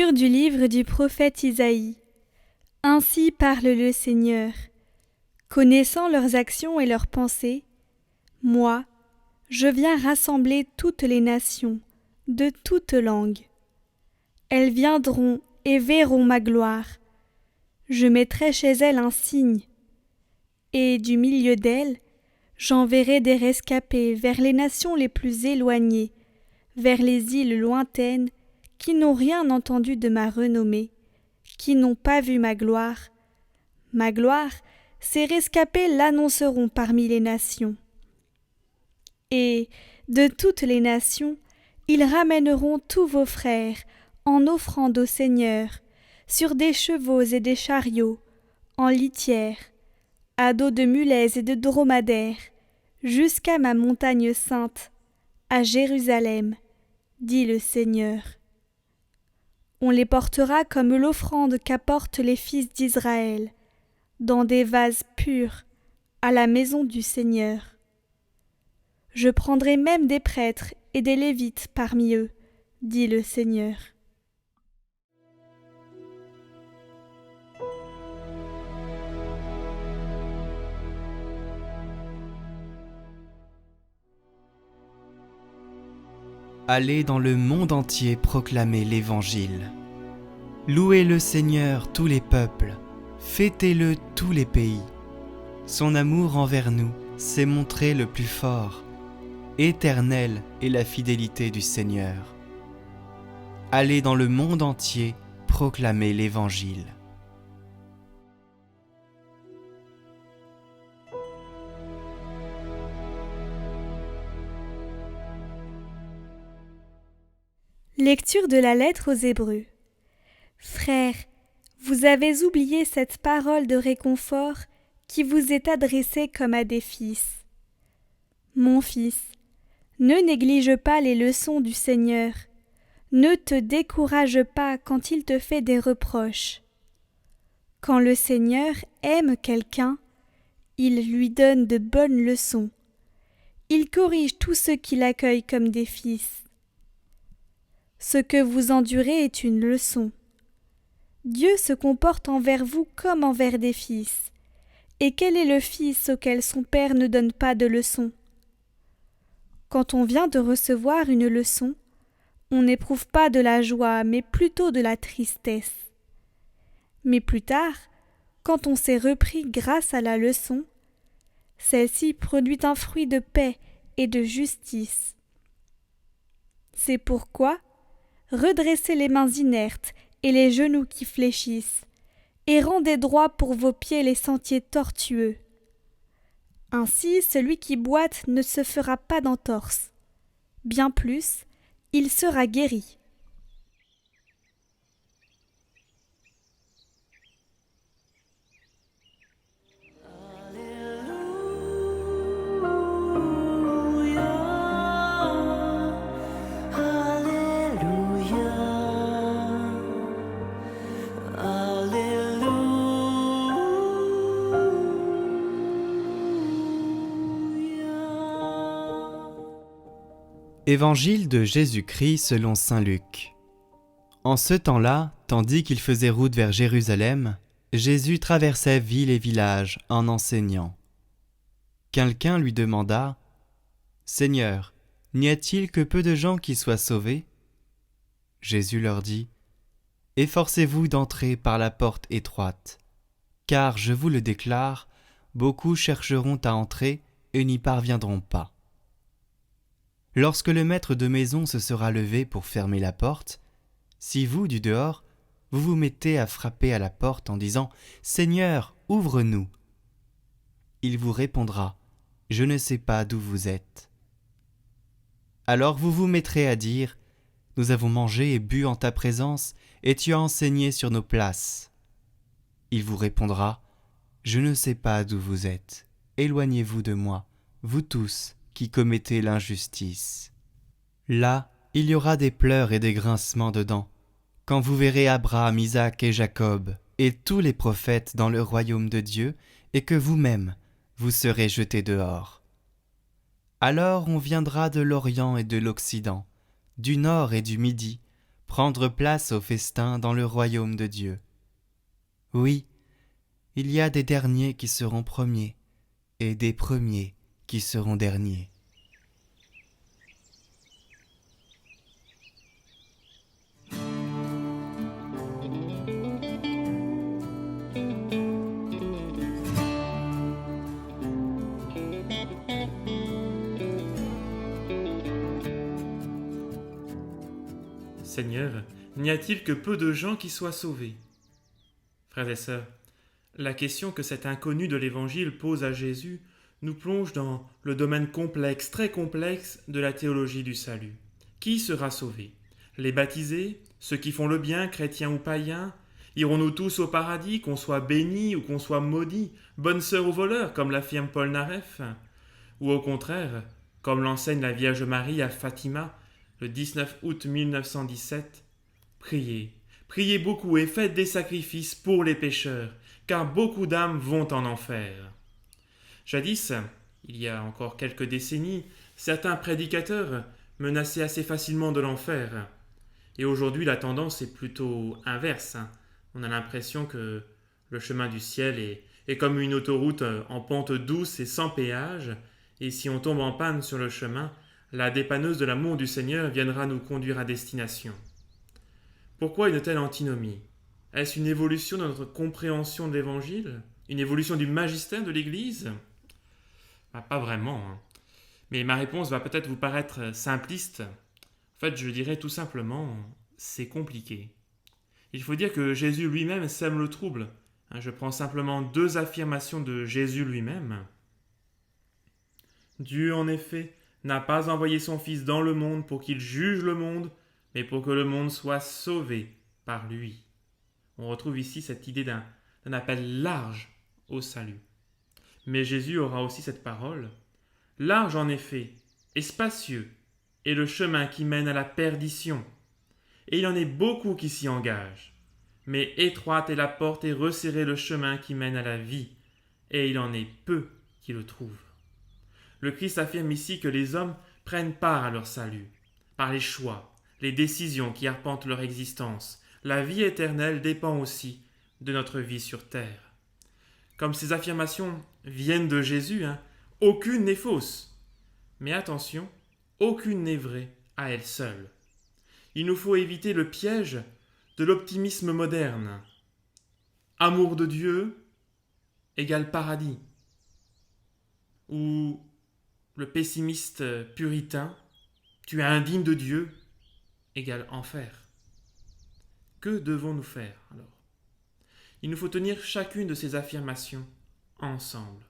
Lecture du livre du prophète Isaïe. Ainsi parle le Seigneur. Connaissant leurs actions et leurs pensées, moi, je viens rassembler toutes les nations, de toutes langues. Elles viendront et verront ma gloire. Je mettrai chez elles un signe, et du milieu d'elles, j'enverrai des rescapés vers les nations les plus éloignées, vers les îles lointaines, qui n'ont rien entendu de ma renommée, qui n'ont pas vu ma gloire. Ma gloire, ces rescapés l'annonceront parmi les nations. Et, de toutes les nations, ils ramèneront tous vos frères, en offrande au Seigneur, sur des chevaux et des chariots, en litières, à dos de mulets et de dromadaires, jusqu'à ma montagne sainte, à Jérusalem, dit le Seigneur. On les portera comme l'offrande qu'apportent les fils d'Israël, dans des vases purs, à la maison du Seigneur. Je prendrai même des prêtres et des Lévites parmi eux, dit le Seigneur. Allez dans le monde entier proclamer l'Évangile. Louez le Seigneur tous les peuples, fêtez-le tous les pays. Son amour envers nous s'est montré le plus fort. Éternelle est la fidélité du Seigneur. Allez dans le monde entier proclamer l'Évangile. Lecture de la lettre aux Hébreux. Frères, vous avez oublié cette parole de réconfort qui vous est adressée comme à des fils. Mon fils, ne néglige pas les leçons du Seigneur. Ne te décourage pas quand il te fait des reproches. Quand le Seigneur aime quelqu'un, il lui donne de bonnes leçons. Il corrige tous ceux qui l'accueillent comme des fils. Ce que vous endurez est une leçon. Dieu se comporte envers vous comme envers des fils. Et quel est le fils auquel son père ne donne pas de leçon? Quand on vient de recevoir une leçon, on n'éprouve pas de la joie, mais plutôt de la tristesse. Mais plus tard, quand on s'est repris grâce à la leçon, celle-ci produit un fruit de paix et de justice. C'est pourquoi redressez les mains inertes et les genoux qui fléchissent, et rendez droit pour vos pieds les sentiers tortueux. Ainsi, celui qui boite ne se fera pas d'entorse. Bien plus, il sera guéri. Évangile de Jésus-Christ selon saint Luc. En ce temps-là, tandis qu'il faisait route vers Jérusalem, Jésus traversait villes et villages en enseignant. Quelqu'un lui demanda : « Seigneur, n'y a-t-il que peu de gens qui soient sauvés ?» Jésus leur dit : « Efforcez-vous d'entrer par la porte étroite, car, je vous le déclare, beaucoup chercheront à entrer et n'y parviendront pas. Lorsque le maître de maison se sera levé pour fermer la porte, si vous, du dehors, vous vous mettez à frapper à la porte en disant « Seigneur, ouvre-nous », il vous répondra « Je ne sais pas d'où vous êtes ». Alors vous vous mettrez à dire « Nous avons mangé et bu en ta présence, et tu as enseigné sur nos places ». Il vous répondra « Je ne sais pas d'où vous êtes, éloignez-vous de moi, vous tous qui commettez l'injustice. » Là, il y aura des pleurs et des grincements de dents, quand vous verrez Abraham, Isaac et Jacob, et tous les prophètes dans le royaume de Dieu, et que vous-même, vous serez jetés dehors. Alors on viendra de l'Orient et de l'Occident, du Nord et du Midi, prendre place au festin dans le royaume de Dieu. Oui, il y a des derniers qui seront premiers, et des premiers qui seront derniers. Seigneur, n'y a-t-il que peu de gens qui soient sauvés? Frères et sœurs, la question que cet inconnu de l'Évangile pose à Jésus nous plonge dans le domaine complexe, très complexe, de la théologie du salut. Qui sera sauvé? Les baptisés? Ceux qui font le bien, chrétiens ou païens? Irons-nous tous au paradis, qu'on soit bénis ou qu'on soit maudits, bonnes sœurs ou voleurs, comme l'affirme Paul Naref? Ou au contraire, comme l'enseigne la Vierge Marie à Fatima, le 19 août 1917, priez, priez beaucoup et faites des sacrifices pour les pécheurs, car beaucoup d'âmes vont en enfer. Jadis, il y a encore quelques décennies, certains prédicateurs menaçaient assez facilement de l'enfer. Et aujourd'hui, la tendance est plutôt inverse. On a l'impression que le chemin du ciel est comme une autoroute en pente douce et sans péage, et si on tombe en panne sur le chemin, la dépanneuse de l'amour du Seigneur viendra nous conduire à destination. Pourquoi une telle antinomie? Est-ce une évolution de notre compréhension de l'Évangile? Une évolution du magistère de l'Église? Pas vraiment. Mais ma réponse va peut-être vous paraître simpliste. En fait, je dirais tout simplement, c'est compliqué. Il faut dire que Jésus lui-même sème le trouble. Je prends simplement 2 affirmations de Jésus lui-même. Dieu, en effet, n'a pas envoyé son Fils dans le monde pour qu'il juge le monde, mais pour que le monde soit sauvé par lui. On retrouve ici cette idée d'un appel large au salut. Mais Jésus aura aussi cette parole. Large en effet, et spacieux, est le chemin qui mène à la perdition, et il en est beaucoup qui s'y engagent. Mais étroite est la porte et resserré le chemin qui mène à la vie, et il en est peu qui le trouvent. Le Christ affirme ici que les hommes prennent part à leur salut, par les choix, les décisions qui arpentent leur existence. La vie éternelle dépend aussi de notre vie sur terre. Comme ces affirmations viennent de Jésus, aucune n'est fausse. Mais attention, aucune n'est vraie à elle seule. Il nous faut éviter le piège de l'optimisme moderne. Amour de Dieu égale paradis. Ou le pessimiste puritain, tu es indigne de Dieu, égale enfer. Que devons-nous faire alors? Il nous faut tenir chacune de ces affirmations ensemble.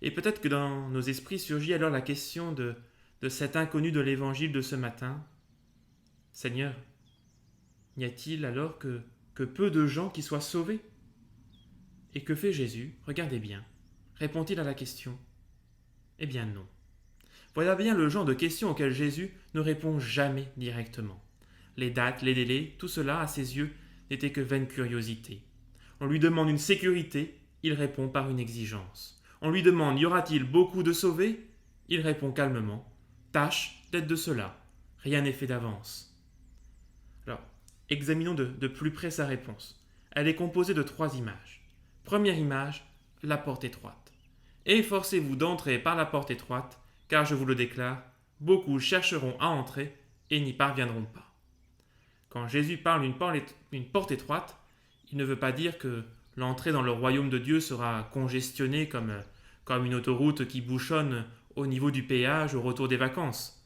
Et peut-être que dans nos esprits surgit alors la question de cet inconnu de l'Évangile de ce matin. Seigneur, n'y a-t-il alors que peu de gens qui soient sauvés? Et que fait Jésus? Regardez bien. Répond-il à la question? Eh bien non. Voilà bien le genre de questions auxquelles Jésus ne répond jamais directement. Les dates, les délais, tout cela, à ses yeux, n'était que vaine curiosité. On lui demande une sécurité, il répond par une exigence. On lui demande y aura-t-il beaucoup de sauvés? Il répond calmement tâche d'être de cela, rien n'est fait d'avance. Alors, examinons de plus près sa réponse. Elle est composée de 3 images. Première image, la porte étroite. Efforcez-vous d'entrer par la porte étroite, car je vous le déclare, beaucoup chercheront à entrer et n'y parviendront pas. Quand Jésus parle d'une porte étroite, il ne veut pas dire que l'entrée dans le royaume de Dieu sera congestionnée comme une autoroute qui bouchonne au niveau du péage au retour des vacances.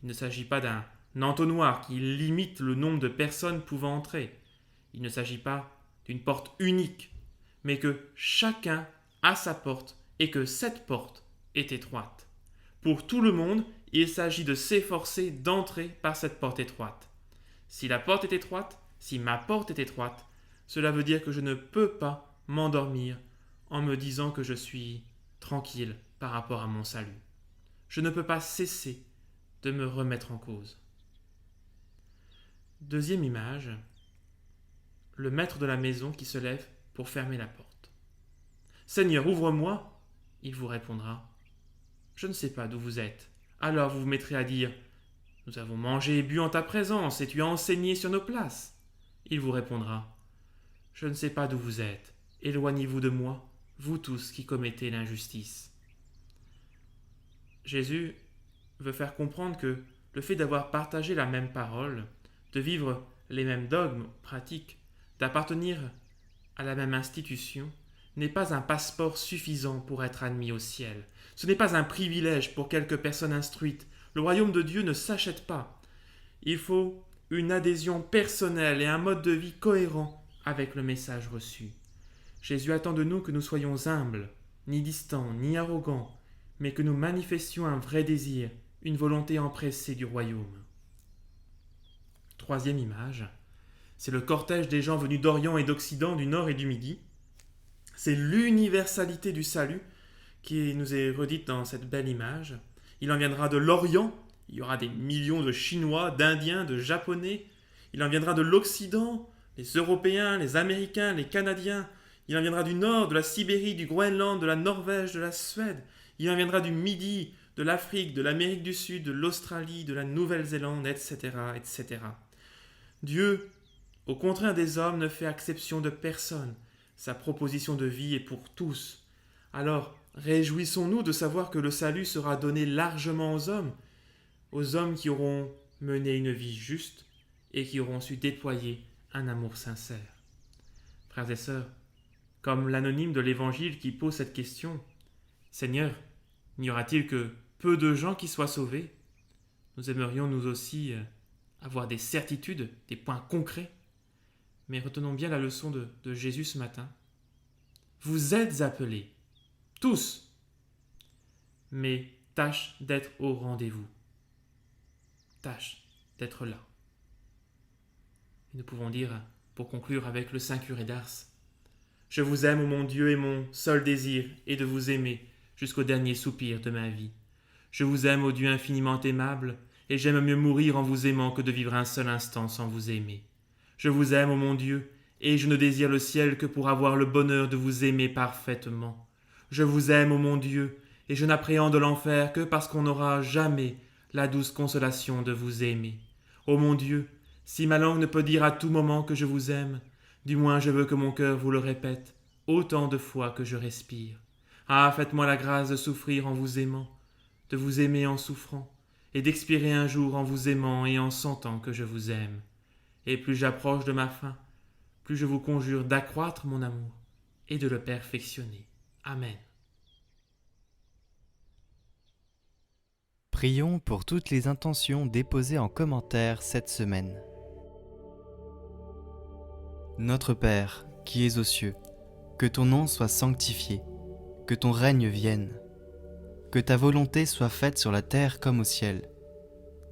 Il ne s'agit pas d'un entonnoir qui limite le nombre de personnes pouvant entrer. Il ne s'agit pas d'une porte unique, mais que chacun a sa porte et que cette porte est étroite. Pour tout le monde, il s'agit de s'efforcer d'entrer par cette porte étroite. Si la porte est étroite, si ma porte est étroite, cela veut dire que je ne peux pas m'endormir en me disant que je suis tranquille par rapport à mon salut. Je ne peux pas cesser de me remettre en cause. Deuxième image, le maître de la maison qui se lève pour fermer la porte. « Seigneur, ouvre-moi !» Il vous répondra « Je ne sais pas d'où vous êtes. » Alors vous vous mettrez à dire Nous avons mangé et bu en ta présence, et tu as enseigné sur nos places. Il vous répondra, je ne sais pas d'où vous êtes, éloignez-vous de moi, vous tous qui commettez l'injustice. Jésus veut faire comprendre que le fait d'avoir partagé la même parole, de vivre les mêmes dogmes pratiques, d'appartenir à la même institution, n'est pas un passeport suffisant pour être admis au ciel. Ce n'est pas un privilège pour quelques personnes instruites. Le royaume de Dieu ne s'achète pas. Il faut une adhésion personnelle et un mode de vie cohérent avec le message reçu. Jésus attend de nous que nous soyons humbles, ni distants, ni arrogants, mais que nous manifestions un vrai désir, une volonté empressée du royaume. Troisième image, c'est le cortège des gens venus d'Orient et d'Occident, du Nord et du Midi. C'est l'universalité du salut qui nous est redite dans cette belle image. Il en viendra de l'Orient, il y aura des millions de Chinois, d'Indiens, de Japonais. Il en viendra de l'Occident, les Européens, les Américains, les Canadiens. Il en viendra du Nord, de la Sibérie, du Groenland, de la Norvège, de la Suède. Il en viendra du Midi, de l'Afrique, de l'Amérique du Sud, de l'Australie, de la Nouvelle-Zélande, etc., etc. Dieu, au contraire des hommes, ne fait exception de personne. Sa proposition de vie est pour tous. Alors, réjouissons-nous de savoir que le salut sera donné largement aux hommes qui auront mené une vie juste et qui auront su déployer un amour sincère. Frères et sœurs, comme l'anonyme de l'Évangile qui pose cette question, Seigneur, n'y aura-t-il que peu de gens qui soient sauvés? Nous aimerions nous aussi avoir des certitudes, des points concrets. Mais retenons bien la leçon de Jésus ce matin. Vous êtes appelés, tous, mais tâche d'être au rendez-vous. Tâche d'être là. Et nous pouvons dire, pour conclure avec le Saint Curé d'Ars, je vous aime, ô mon Dieu, et mon seul désir est de vous aimer jusqu'au dernier soupir de ma vie. Je vous aime, ô Dieu infiniment aimable, et j'aime mieux mourir en vous aimant que de vivre un seul instant sans vous aimer. Je vous aime, ô mon Dieu, et je ne désire le ciel que pour avoir le bonheur de vous aimer parfaitement. Je vous aime, ô mon Dieu, et je n'appréhende l'enfer que parce qu'on n'aura jamais la douce consolation de vous aimer. Ô mon Dieu, si ma langue ne peut dire à tout moment que je vous aime, du moins je veux que mon cœur vous le répète autant de fois que je respire. Ah, faites-moi la grâce de souffrir en vous aimant, de vous aimer en souffrant, et d'expirer un jour en vous aimant et en sentant que je vous aime. Et plus j'approche de ma fin, plus je vous conjure d'accroître mon amour et de le perfectionner. Amen. Prions pour toutes les intentions déposées en commentaire cette semaine. Notre Père, qui es aux cieux, que ton nom soit sanctifié, que ton règne vienne, que ta volonté soit faite sur la terre comme au ciel.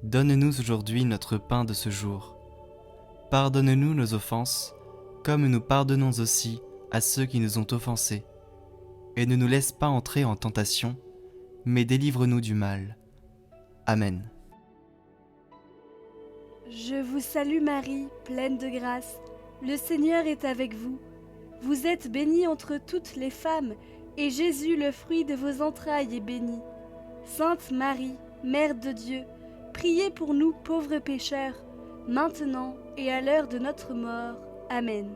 Donne-nous aujourd'hui notre pain de ce jour. Pardonne-nous nos offenses, comme nous pardonnons aussi à ceux qui nous ont offensés. Et ne nous laisse pas entrer en tentation, mais délivre-nous du mal. Amen. Je vous salue Marie, pleine de grâce. Le Seigneur est avec vous. Vous êtes bénie entre toutes les femmes, et Jésus, le fruit de vos entrailles, est béni. Sainte Marie, Mère de Dieu, priez pour nous pauvres pécheurs, maintenant et à l'heure de notre mort. Amen.